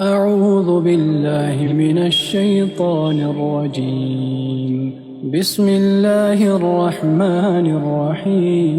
أعوذ بالله من الشيطان الرجيم. بسم الله الرحمن الرحيم.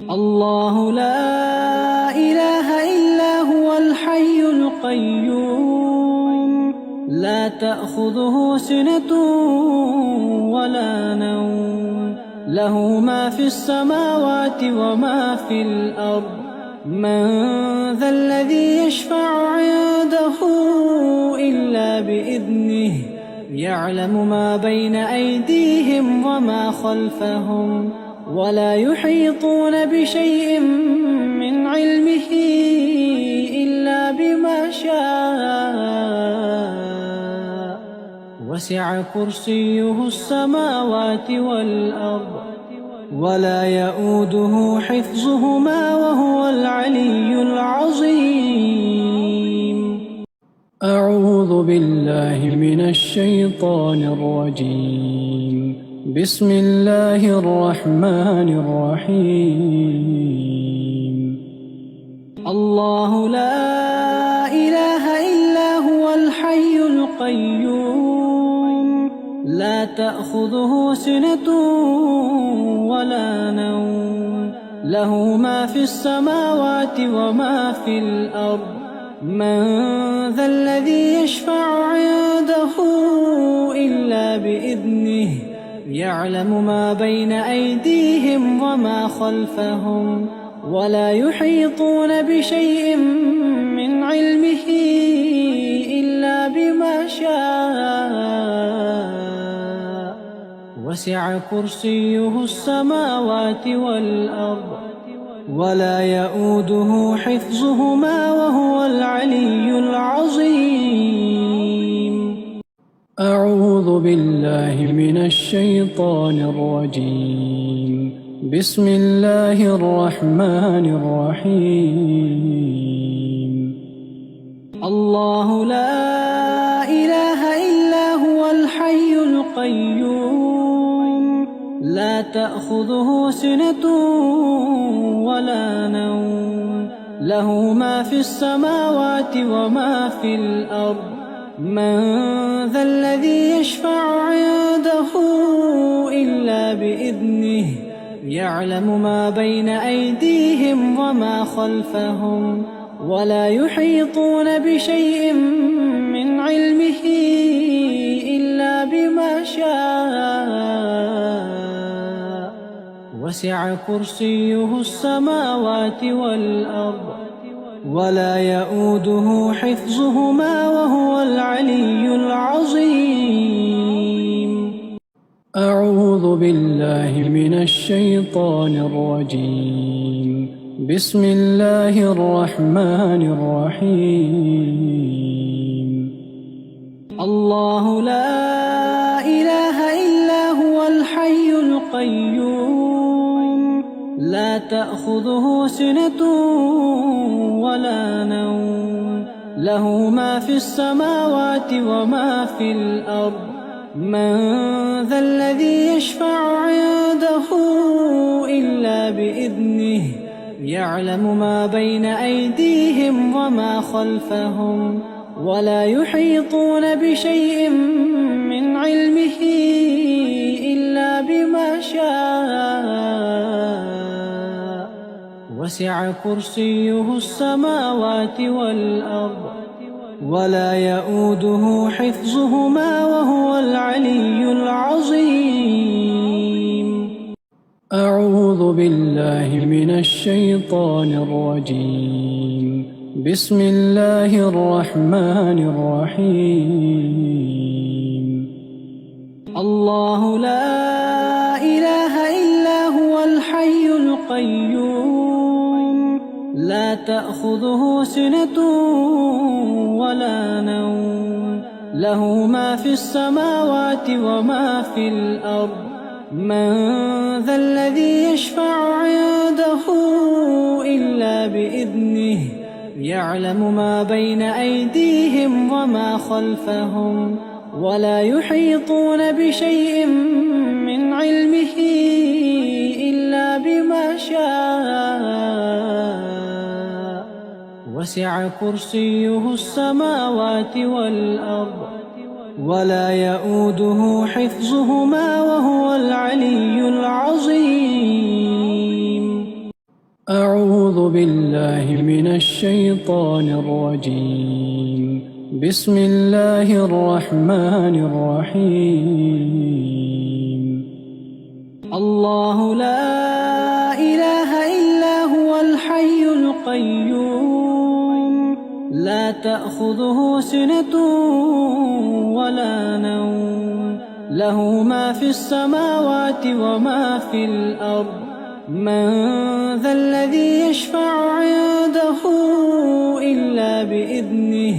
الله لا إله إلا هو الحي القيوم، لا تأخذه سنة ولا نوم، له ما في السماوات وما في الأرض. من ذا الذي يشفع عنده إلا بإذنه، يعلم ما بين أيديهم وما خلفهم، ولا يحيطون بشيء من علمه إلا بما شاء. وسع كرسيه السماوات والأرض، ولا يؤوده حفظهما وهو العلي العظيم. أعوذ بالله من الشيطان الرجيم. بسم الله الرحمن الرحيم. الله لا إله إلا هو الحي القيوم، لا تأخذه سنة ولا نوم، له ما في السماوات وما في الأرض. من ذا الذي يشفع عنده إلا بإذنه، يعلم ما بين أيديهم وما خلفهم، ولا يحيطون بشيء من علمه إلا بما شاء. وسع كرسيه السماوات والأرض، ولا يؤوده حفظهما وهو العلي العظيم. أعوذ بالله من الشيطان الرجيم. بسم الله الرحمن الرحيم. الله لا إله إلا هو الحي القيوم، لا تأخذه سنة ولا نوم، له ما في السماوات وما في الأرض. من ذا الذي يشفع عنده إلا بإذنه، يعلم ما بين أيديهم وما خلفهم، ولا يحيطون بشيء من علمه إلا بما شاء. وسع كرسيه السماوات والأرض، ولا يؤوده حفظهما وهو العلي العظيم. أعوذ بالله من الشيطان الرجيم. بسم الله الرحمن الرحيم. الله لا إله إلا هو الحي القيوم، لا تأخذه سنة ولا نوم، له ما في السماوات وما في الأرض. من ذا الذي يشفع عنده إلا بإذنه، يعلم ما بين أيديهم وما خلفهم، ولا يحيطون بشيء من علمه إلا بما شاء. وسع كرسيه السماوات والأرض، ولا يؤوده حفظهما وهو العلي العظيم. أعوذ بالله من الشيطان الرجيم. بسم الله الرحمن الرحيم. الله لا إله إلا هو الحي القيوم، لا تأخذه سنة ولا نوم، له ما في السماوات وما في الأرض. من ذا الذي يشفع عنده إلا بإذنه، يعلم ما بين أيديهم وما خلفهم، ولا يحيطون بشيء من علمه إلا بما شاء. وسع كرسيه السماوات والأرض ولا يؤوده حفظهما وهو العلي العظيم. أعوذ بالله من الشيطان الرجيم. بسم الله الرحمن الرحيم. الله لا إله إلا هو الحي القيوم لا تأخذه سنة ولا نوم له ما في السماوات وما في الأرض من ذا الذي يشفع عنده إلا بإذنه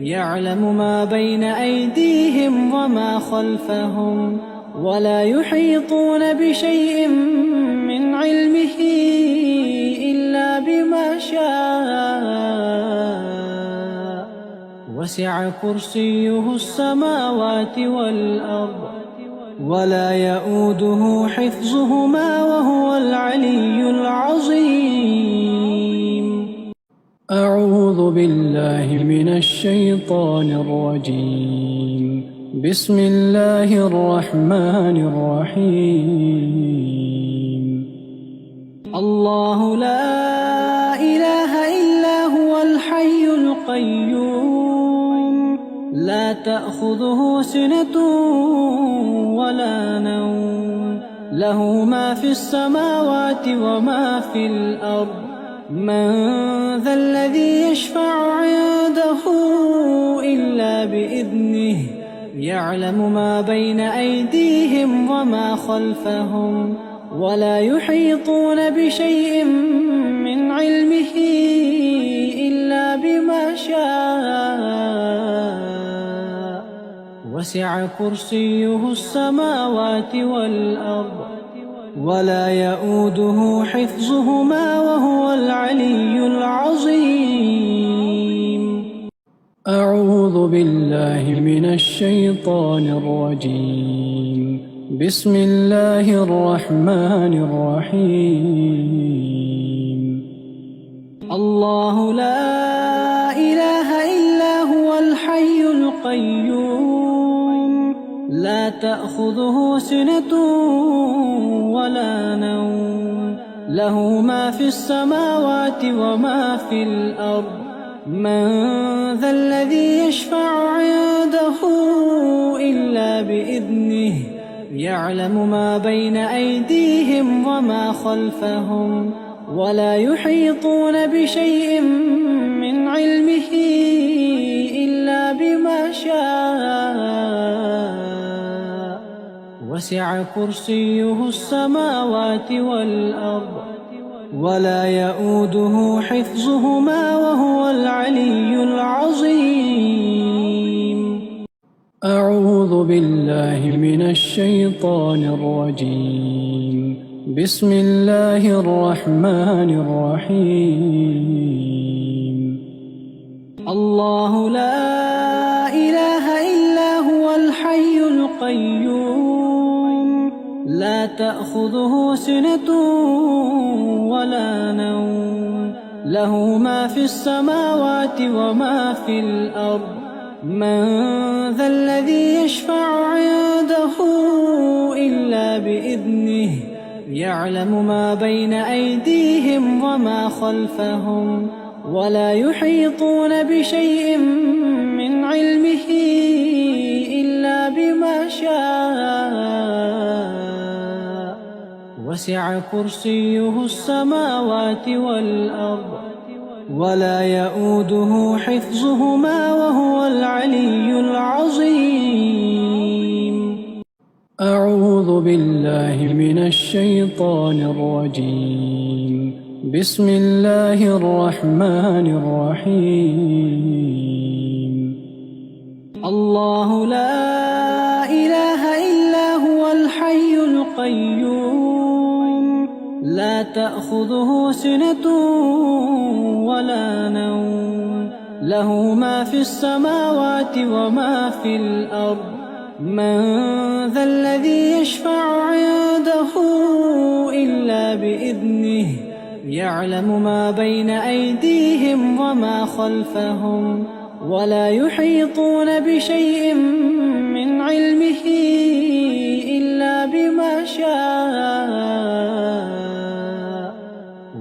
يعلم ما بين أيديهم وما خلفهم ولا يحيطون بشيء من علمه إلا بما شاء وسع كرسيه السماوات والأرض ولا يؤوده حفظهما وهو العلي العظيم. أعوذ بالله من الشيطان الرجيم. بسم الله الرحمن الرحيم. الله لا إله إلا هو الحي القيوم لا تأخذه سنة ولا نوم له ما في السماوات وما في الأرض من ذا الذي يشفع عنده إلا بإذنه يعلم ما بين أيديهم وما خلفهم ولا يحيطون بشيء من علمه إلا بما شاء وسع كرسيه السماوات والأرض ولا يؤوده حفظهما وهو العلي العظيم. أعوذ بالله من الشيطان الرجيم. بسم الله الرحمن الرحيم. الله لا إله إلا هو الحي القيوم لا تأخذه سنة ولا نوم له ما في السماوات وما في الأرض من ذا الذي يشفع عنده إلا بإذنه يعلم ما بين أيديهم وما خلفهم ولا يحيطون بشيء من علمه إلا بما شاء وسع كرسيه السماوات والأرض ولا يؤوده حفظهما وهو العلي العظيم. أعوذ بالله من الشيطان الرجيم. بسم الله الرحمن الرحيم. الله لا إله إلا هو الحي القيوم لا تأخذه سنة ولا نوم له ما في السماوات وما في الأرض من ذا الذي يشفع عنده إلا بإذنه يعلم ما بين أيديهم وما خلفهم ولا يحيطون بشيء من علمه إلا بما شاء وسع كرسيه السماوات والأرض ولا يؤوده حفظهما وهو العلي العظيم. أعوذ بالله من الشيطان الرجيم. بسم الله الرحمن الرحيم. الله لا إله إلا هو الحي القيوم لا تأخذه سنة ولا نوم له ما في السماوات وما في الأرض من ذا الذي يشفع عنده إلا بإذنه يعلم ما بين أيديهم وما خلفهم ولا يحيطون بشيء من علمه إلا بما شاء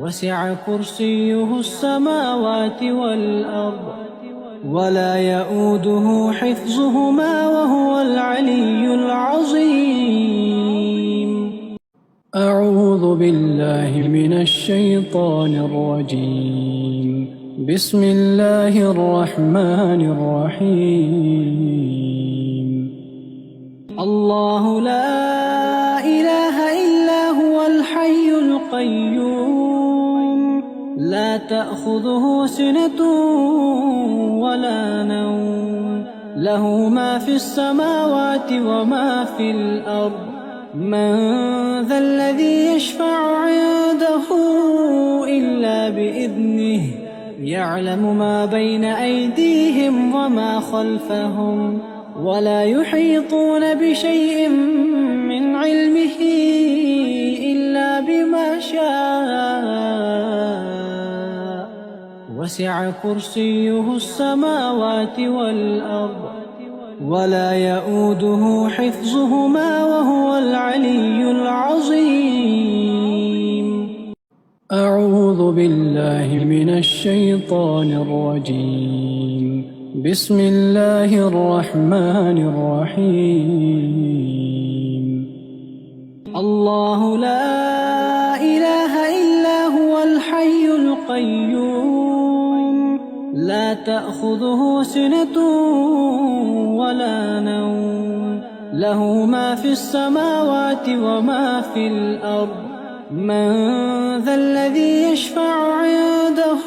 وسع كرسيه السماوات والأرض ولا يؤوده حفظهما وهو العلي العظيم. أعوذ بالله من الشيطان الرجيم. بسم الله الرحمن الرحيم. الله لا إله إلا هو الحي القيوم لا تأخذه سنة ولا نوم له ما في السماوات وما في الأرض من ذا الذي يشفع عنده إلا بإذنه يعلم ما بين أيديهم وما خلفهم ولا يحيطون بشيء من علمه إلا بما شاء وسع كرسيه السماوات والأرض ولا يؤوده حفظهما وهو العلي العظيم. أعوذ بالله من الشيطان الرجيم. بسم الله الرحمن الرحيم. الله لا إله إلا هو الحي القيوم لا تأخذه سنة ولا نوم له ما في السماوات وما في الأرض من ذا الذي يشفع عنده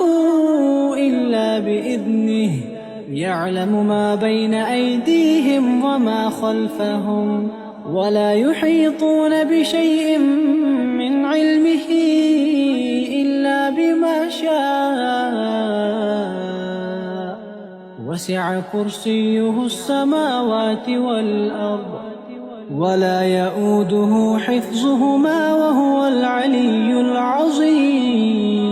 إلا بإذنه يعلم ما بين أيديهم وما خلفهم ولا يحيطون بشيء من علمه إلا بما شاء وسع كرسيه السماوات والأرض ولا يؤوده حفظهما وهو العلي العظيم.